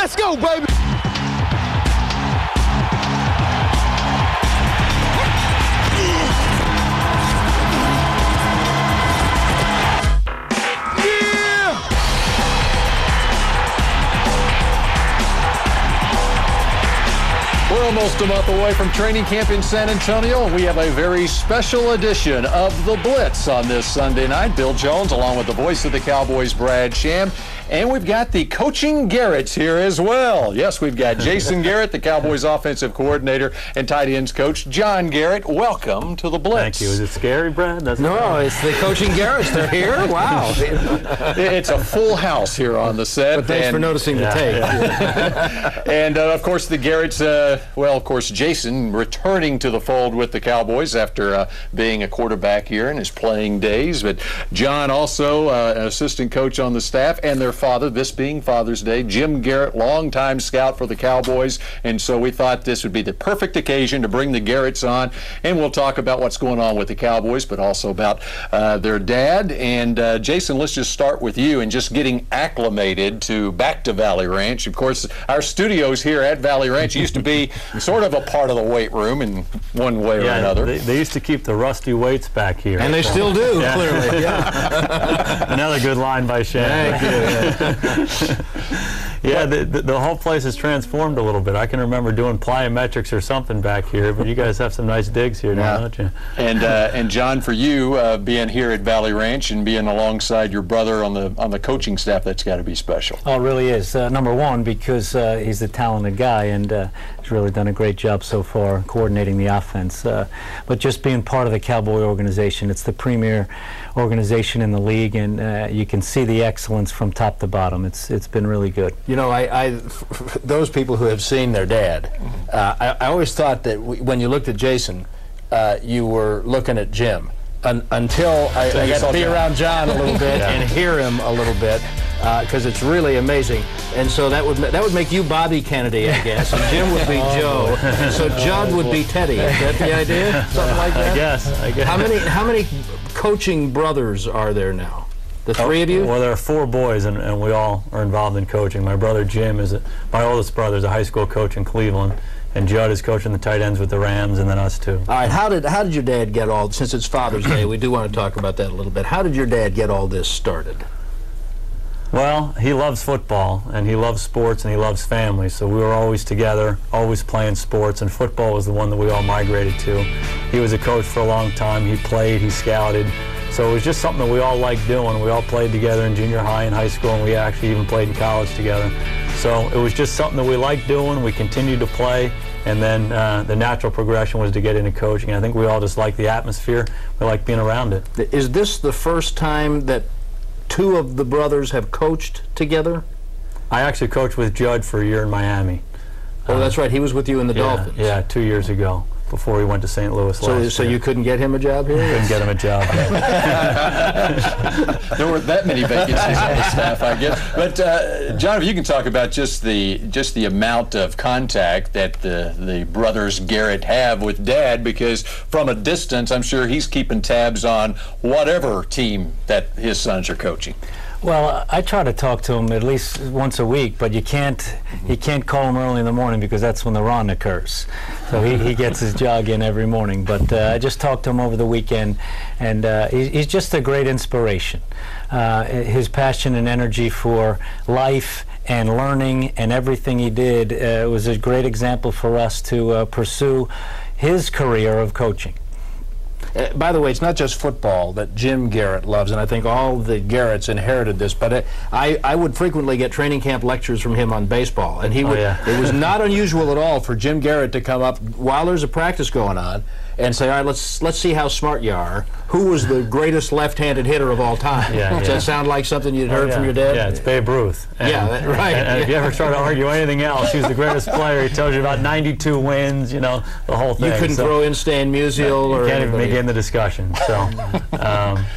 Let's go, baby. We're almost a month away from training camp in San Antonio, and we have a very special edition of the Blitz on this Sunday night. Bill Jones, along with the voice of the Cowboys, Brad Sham. And we've got the coaching Garretts here as well. Yes, we've got Jason Garrett, the Cowboys offensive coordinator, and tight ends coach John Garrett. Welcome to the Blitz. Thank you. Is it scary, Brad? No, it's the coaching Garretts. They're here. Wow. It's a full house here on the set. But thanks for noticing the tape. Yeah. And, of course, the Garretts, well, of course, Jason returning to the fold with the Cowboys after being a quarterback here in his playing days. But John also an assistant coach on the staff, and their father, this being Father's Day, Jim Garrett, longtime scout for the Cowboys. And so we thought this would be the perfect occasion to bring the Garretts on, and we'll talk about what's going on with the Cowboys, but also about their dad. And Jason, let's just start with you and just getting acclimated back to Valley Ranch. Of course, our studios here at Valley Ranch used to be sort of a part of the weight room in one way or another. They used to keep the rusty weights back here. And they still do, yeah. clearly. Yeah. Another good line by Sham. Thank you. Yeah, the whole place has transformed a little bit. I can remember doing plyometrics or something back here, but you guys have some nice digs here now, don't you? And John, for you, being here at Valley Ranch and being alongside your brother on the coaching staff, that's got to be special. Oh, it really is. Number one, because he's a talented guy and he's really done a great job so far coordinating the offense. But just being part of the Cowboy organization, it's the premier organization in the league, and you can see the excellence from top to bottom. It's been really good. You know, those people who have seen their dad, I always thought that when you looked at Jason, you were looking at Jim. Until I got to be around John a little bit and hear him a little bit, because it's really amazing. And so that would make you Bobby Kennedy, I guess, and Jim would be Joe, and so Judd would be Teddy. Is that the idea? Something like that? I guess. How many coaching brothers are there now? The three of you? Well, there are 4 boys, and we all are involved in coaching. My brother Jim my oldest brother is a high school coach in Cleveland, and Judd is coaching the tight ends with the Rams, and then us too. All right, how did your dad get all, since it's Father's Day, we do want to talk about that a little bit. How did your dad get all this started? Well, he loves football, and he loves sports, and he loves family, so we were always together, always playing sports, and football was the one that we all migrated to. He was a coach for a long time. He played, he scouted. So it was just something that we all liked doing. We all played together in junior high and high school, and we actually even played in college together. So it was just something that we liked doing. We continued to play, and then the natural progression was to get into coaching. I think we all just liked the atmosphere. We liked being around it. Is this the first time that 2 of the brothers have coached together? I actually coached with Judd for a year in Miami. Oh, that's right. He was with you in the Dolphins. Yeah, 2 years ago, before he went to St. Louis last year. So you couldn't get him a job here? Couldn't get him a job. There weren't that many vacancies on the staff, I guess. But John, if you can talk about just the amount of contact that the brothers Garrett have with Dad, because from a distance, I'm sure he's keeping tabs on whatever team that his sons are coaching. Well, I try to talk to him at least once a week, but you can't call him early in the morning because that's when the run occurs. So he gets his jog in every morning. But I just talked to him over the weekend, and he's just a great inspiration. His passion and energy for life and learning and everything he did was a great example for us to pursue his career of coaching. By the way, it's not just football that Jim Garrett loves, and I think all the Garretts inherited this, but I would frequently get training camp lectures from him on baseball, and he would. It was not unusual at all for Jim Garrett to come up while there's a practice going on and say, all right, let's see how smart you are. Who was the greatest left-handed hitter of all time? Does that sound like something you'd heard from your dad? Yeah, it's Babe Ruth. And, right. And if you ever try to argue anything else, he was the greatest player. He tells you about 92 wins, you know, the whole thing. You couldn't throw in Stan Musial or can't even begin the discussion. So,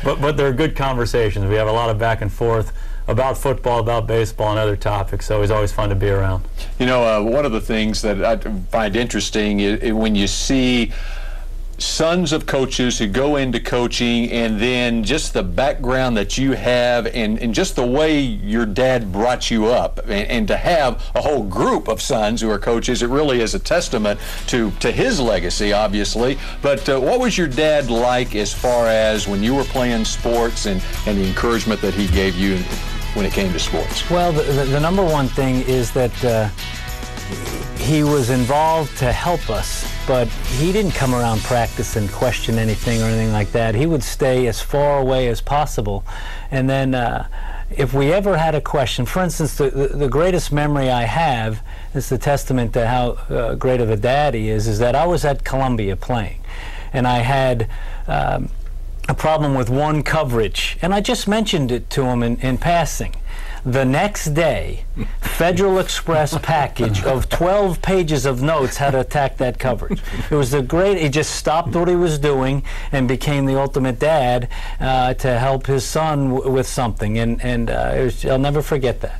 but they're good conversations. We have a lot of back and forth about football, about baseball, and other topics, so it's always fun to be around. You know, one of the things that I find interesting is when you see sons of coaches who go into coaching, and then just the background that you have, and just the way your dad brought you up, and to have a whole group of sons who are coaches, it really is a testament to his legacy, obviously. But what was your dad like as far as when you were playing sports, and the encouragement that he gave you when it came to sports? Well, the number one thing is that he was involved to help us, but he didn't come around practice and question anything or anything like that. He would stay as far away as possible. And then if we ever had a question, for instance, the greatest memory I have is the testament to how great of a dad he is that I was at Columbia playing, and I had a problem with one coverage, and I just mentioned it to him in passing. The next day, Federal Express package of 12 pages of notes how to attack that coverage. It was he just stopped what he was doing and became the ultimate dad to help his son with something, and I'll never forget that.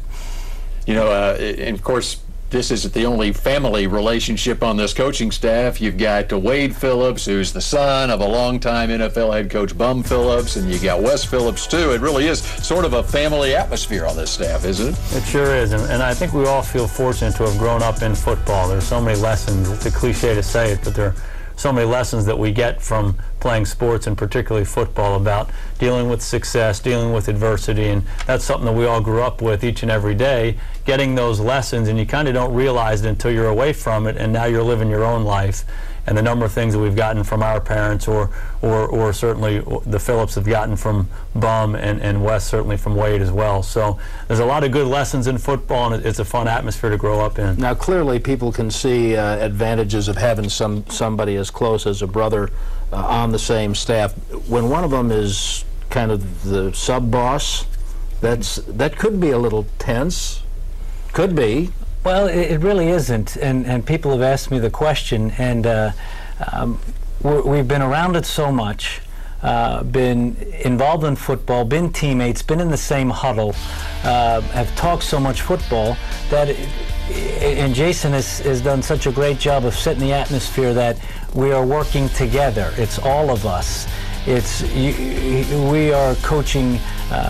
You know, and of course, this isn't the only family relationship on this coaching staff. You've got Wade Phillips, who's the son of a longtime NFL head coach, Bum Phillips, and you got Wes Phillips, too. It really is sort of a family atmosphere on this staff, isn't it? It sure is, and I think we all feel fortunate to have grown up in football. There's so many lessons. It's a cliche to say it, but there are so many lessons that we get from playing sports, and particularly football, about dealing with success, dealing with adversity, and that's something that we all grew up with each and every day, getting those lessons, and you kind of don't realize it until you're away from it, and now you're living your own life. And the number of things that we've gotten from our parents, or certainly the Phillips have gotten from Bum, and Wes certainly from Wade as well. So there's a lot of good lessons in football, and it's a fun atmosphere to grow up in. Now, clearly people can see advantages of having somebody as close as a brother on the same staff. When one of them is kind of the sub-boss, that could be a little tense. Could be. Well, it really isn't, and people have asked me the question, and we've been around it so much, been involved in football, been teammates, been in the same huddle, have talked so much football that, and Jason has done such a great job of setting the atmosphere that we are working together. It's all of us. We are coaching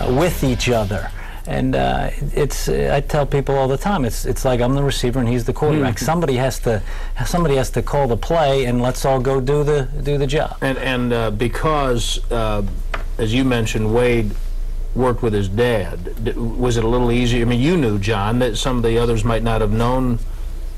with each other. And I tell people all the time, it's like I'm the receiver and he's the quarterback. Somebody has to call the play, and let's all go do the job. And because, as you mentioned, Wade worked with his dad, was it a little easier? I mean, you knew John, that some of the others might not have known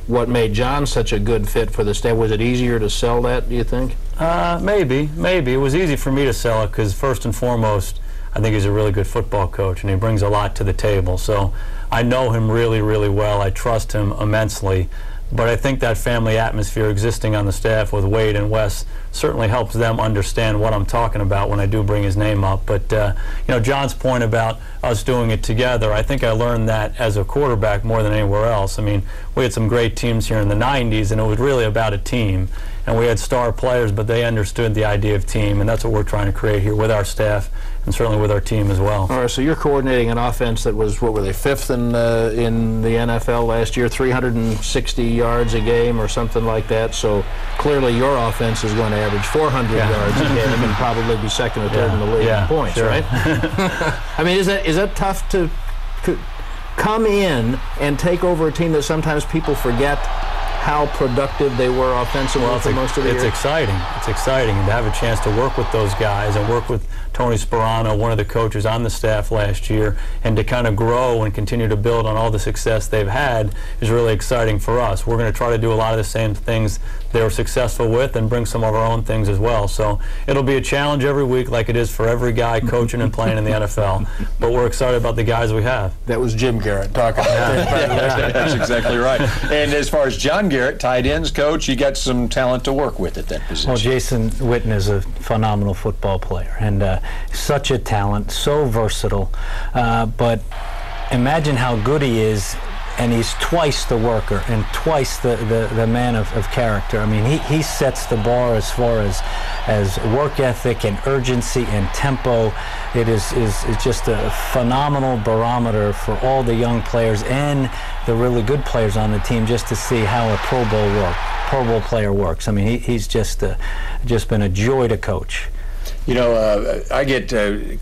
what made John such a good fit for the staff. Was it easier to sell that, do you think? Maybe. It was easy for me to sell it because, first and foremost, I think he's a really good football coach, and he brings a lot to the table. So I know him really, really well. I trust him immensely. But I think that family atmosphere existing on the staff with Wade and Wes certainly helps them understand what I'm talking about when I do bring his name up. But, you know, John's point about us doing it together, I think I learned that as a quarterback more than anywhere else. I mean, we had some great teams here in the 90s, and it was really about a team. And we had star players, but they understood the idea of team, and that's what we're trying to create here with our staff and certainly with our team as well. All right, so you're coordinating an offense that was, what were they, 5th in the NFL last year, 360 yards a game or something like that. So clearly your offense is going to average 400 yards a game and probably be second or third in the league in points, sure. Right? I mean, is that tough to come in and take over a team that sometimes people forget how productive they were offensively for most of the year? It's exciting. It's exciting to have a chance to work with those guys and work with Tony Sperano, one of the coaches on the staff last year, and to kind of grow and continue to build on all the success they've had is really exciting for us. We're going to try to do a lot of the same things they were successful with and bring some of our own things as well. So it'll be a challenge every week, like it is for every guy coaching and playing in the NFL. But we're excited about the guys we have. That was Jim Garrett talking about that. That's exactly right. And as far as John Garrett, tight ends coach, you got some talent to work with at that position. Well, Jason Witten is a phenomenal football player, and such a talent, so versatile. But imagine how good he is, and he's twice the worker and twice the man of character. I mean, he sets the bar as far as work ethic and urgency and tempo. It is just a phenomenal barometer for all the young players and the really good players on the team, just to see how a Pro Bowl works. Pro Bowl player works. I mean, he's just been a joy to coach. You know, I get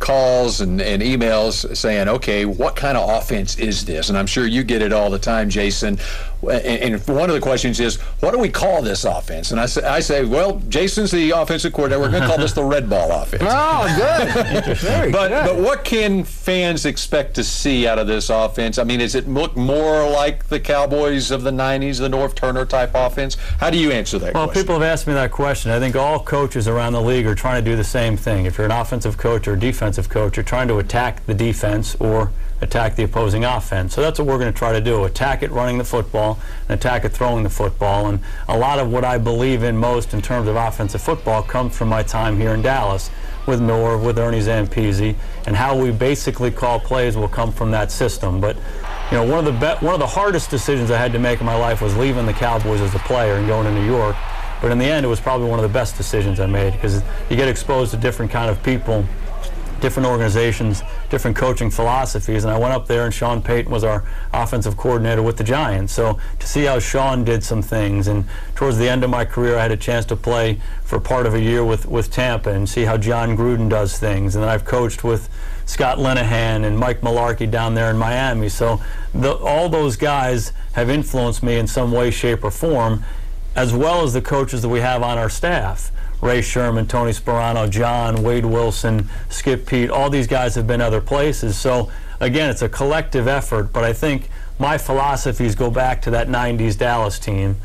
calls and emails saying, okay, what kind of offense is this? And I'm sure you get it all the time, Jason. And one of the questions is, what do we call this offense? And I say, well, Jason's the offensive coordinator. We're going to call this the red ball offense. Oh, good. Very good. But what can fans expect to see out of this offense? I mean, does it look more like the Cowboys of the 90s, the Norv Turner type offense? How do you answer that question? Well, people have asked me that question. I think all coaches around the league are trying to do the same thing. If you're an offensive coach or a defensive coach, you're trying to attack the defense or attack the opposing offense. So that's what we're going to try to do, attack it running the football and attack it throwing the football. And a lot of what I believe in most in terms of offensive football comes from my time here in Dallas with Norv, with Ernie Zampese, and how we basically call plays will come from that system. But you know, one of the hardest decisions I had to make in my life was leaving the Cowboys as a player and going to New York. But in the end, it was probably one of the best decisions I made, because you get exposed to different kind of people, different organizations, different coaching philosophies. And I went up there, and Sean Payton was our offensive coordinator with the Giants. So to see how Sean did some things, and towards the end of my career, I had a chance to play for part of a year with Tampa and see how John Gruden does things. And then I've coached with Scott Linehan and Mike Mularkey down there in Miami. So all those guys have influenced me in some way, shape, or form, as well as the coaches that we have on our staff. Ray Sherman, Tony Sperano, John, Wade Wilson, Skip Pete, all these guys have been other places. So again, it's a collective effort, but I think my philosophies go back to that 90s Dallas team,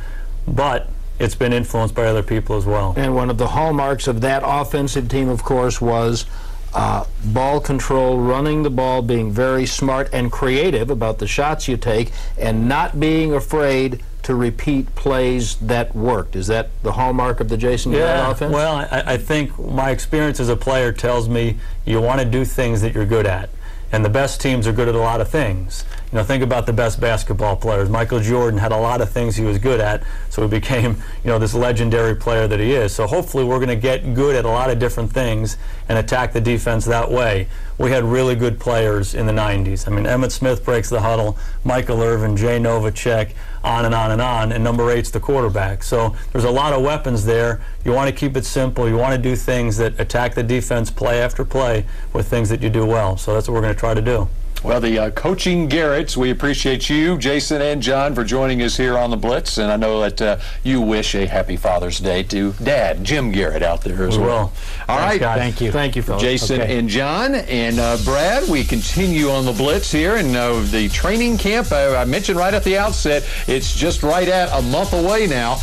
but it's been influenced by other people as well. And one of the hallmarks of that offensive team, of course, was ball control, running the ball, being very smart and creative about the shots you take, and not being afraid to repeat plays that worked. Is that the hallmark of the Jason Garrett offense? Well, I think my experience as a player tells me you want to do things that you're good at. And the best teams are good at a lot of things. You know, think about the best basketball players. Michael Jordan had a lot of things he was good at, so he became, you know, this legendary player that he is. So hopefully we're going to get good at a lot of different things and attack the defense that way. We had really good players in the 90s. I mean, Emmitt Smith breaks the huddle, Michael Irvin, Jay Novacek, on and on and on, and number 8's the quarterback. So there's a lot of weapons there. You want to keep it simple. You want to do things that attack the defense play after play with things that you do well. So that's what we're going to try to do. Well, the coaching Garretts, we appreciate you, Jason and John, for joining us here on the Blitz. And I know that you wish a happy Father's Day to Dad, Jim Garrett, out there as well. All right. Thank you. Thank you, fellas. Jason and John. And Brad, we continue on the Blitz here. And the training camp, I mentioned right at the outset, it's just right at a month away now.